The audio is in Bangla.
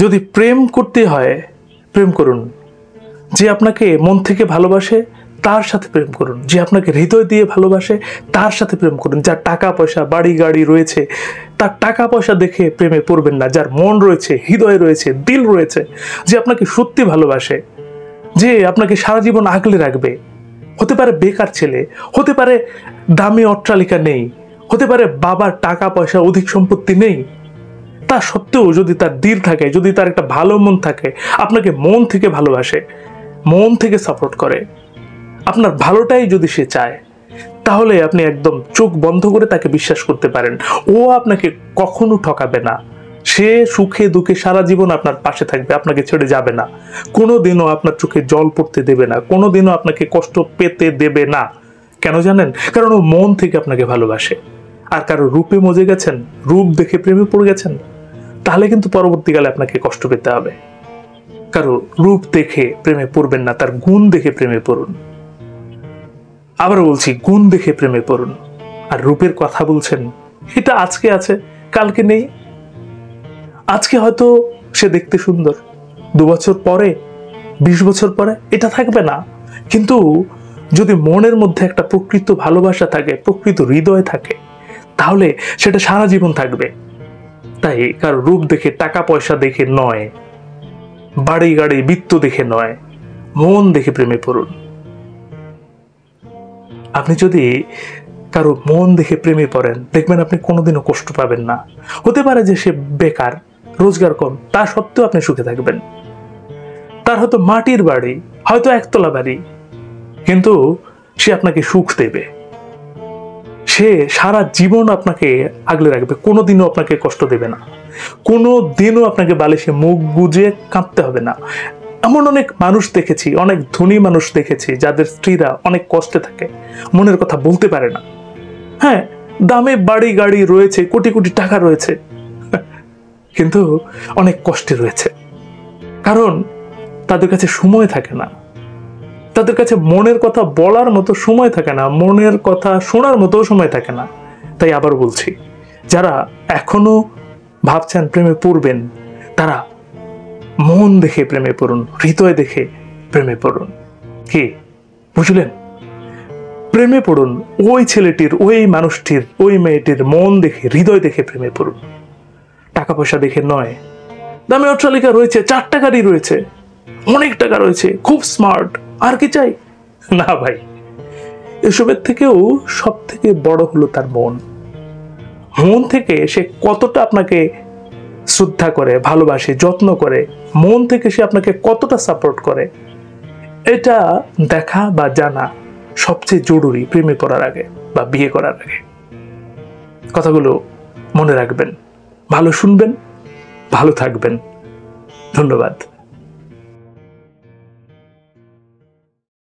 যদি প্রেম করতে হয় প্রেম করুন, যে আপনাকে মন থেকে ভালোবাসে তার সাথে প্রেম করুন, যে আপনাকে হৃদয় দিয়ে ভালোবাসে তার সাথে প্রেম করুন। যার টাকা পয়সা বাড়ি গাড়ি রয়েছে তার টাকা পয়সা দেখে প্রেমে পড়বেন না। যার মন রয়েছে, হৃদয় রয়েছে, দিল রয়েছে, যে আপনাকে সত্যি ভালোবাসে, যে আপনাকে সারা জীবন আগলে রাখবে। হতে পারে বেকার ছেলে, হতে পারে দামি অট্টালিকা নেই, হতে পারে বাবার টাকা পয়সা অধিক সম্পত্তি নেই, তা সত্ত্বেও যদি তার দিল থাকে, যদি তার একটা ভালো মন থাকে, আপনাকে মন থেকে ভালোবাসে, মন থেকে সাপোর্ট করে, আপনার ভালোটাই যদি সে চায়, তাহলে আপনি একদম চোখ বন্ধ করে তাকে বিশ্বাস করতে পারেন। ও আপনাকে কখনো ঠকাবে না। সে সুখে দুঃখে সারা জীবন আপনার পাশে থাকবে, আপনাকে ছেড়ে যাবে না। কোনোদিনও আপনার চোখে জল পড়তে দেবে না, কোনোদিনও আপনাকে কষ্ট পেতে দেবে না। কেন জানেন? কারণ ও মন থেকে আপনাকে ভালোবাসে। আর কারো রূপে মজে গেছেন, রূপ দেখে প্রেমে পড়ে গেছেন, তাহলে কিন্তু পরবর্তীকালে আপনাকে কষ্ট পেতে হবে। কারো রূপ দেখে প্রেমে পড়বেন না, তার গুণ দেখে প্রেমে পড়ুন। আবার বলছি, গুণ দেখে প্রেমে পড়ুন। আর রূপের কথা বলছেন, এটা আজকে আছে কালকে নেই। আজকে হয়তো সে দেখতে সুন্দর, 2 বছর পরে, 20 বছর পরে এটা থাকবে না। কিন্তু যদি মনের মধ্যে একটা প্রকৃত ভালোবাসা থাকে, প্রকৃত হৃদয় থাকে, তাহলে সেটা সারা জীবন থাকবে। তাই কারো রূপ দেখে, টাকা পয়সা দেখে নয়, বাড়ি গাড়ি বৃত্ত দেখে নয়, মন দেখে প্রেমে পড়ুন। আপনি যদি কারো মন দেখে প্রেমে পড়েন, দেখবেন আপনি কোনোদিনও কষ্ট পাবেন না। হতে পারে যে সে বেকার, রোজগার কম, তা সত্ত্বেও আপনি সুখে থাকবেন। তার হয়তো মাটির বাড়ি, হয়তো একতলা বাড়ি, কিন্তু সে আপনাকে সুখ দেবে। সে সারা জীবন আপনাকে আগলে রাখবে, কোনোদিনও আপনাকে কষ্ট দেবে না, কোনোদিনও আপনাকে বালিশে মুখ গুজে কাঁদতে হবে না। এমন অনেক মানুষ দেখেছি, অনেক ধনী মানুষ দেখেছি, যাদের স্ত্রীরা অনেক কষ্টে থাকে, মনের কথা বলতে পারে না। হ্যাঁ, দামে বাড়ি গাড়ি রয়েছে, কোটি কোটি টাকা রয়েছে, কিন্তু অনেক কষ্টে রয়েছে। কারণ তাদের কাছে সময় থাকে না, তাদের কাছে মনের কথা বলার মতো সময় থাকে না, মনের কথা শোনার মতো সময় থাকে না। তাই আবার বলছি, যারা এখনো ভাবছেন প্রেমে পড়বেন, তারা মন দেখে প্রেমে পড়ুন, হৃদয় দেখে প্রেমে পড়ুন। কি বুঝলেন? প্রেমে পড়ুন, ওই ছেলেটির, ওই মানুষটির, ওই মেয়েটির মন দেখে, হৃদয় দেখে প্রেমে পড়ুন, টাকা পয়সা দেখে নয়। দামি অট্টালিকা রয়েছে, 4টা গাড়ি রয়েছে, অনেক টাকা রয়েছে, খুব স্মার্ট, আর কি চাই? না ভাই, এসবের থেকেও সব থেকে বড় হলো তার মন। মন থেকে সে কতটা আপনাকে শ্রদ্ধা করে, ভালোবাসে, যত্ন করে, মন থেকে সে আপনাকে কতটা সাপোর্ট করে, এটা দেখা বা জানা সবচেয়ে জরুরি প্রেমে পড়ার আগে বা বিয়ে করার আগে। কথাগুলো মনে রাখবেন, ভালো শুনবেন, ভালো থাকবেন। ধন্যবাদ।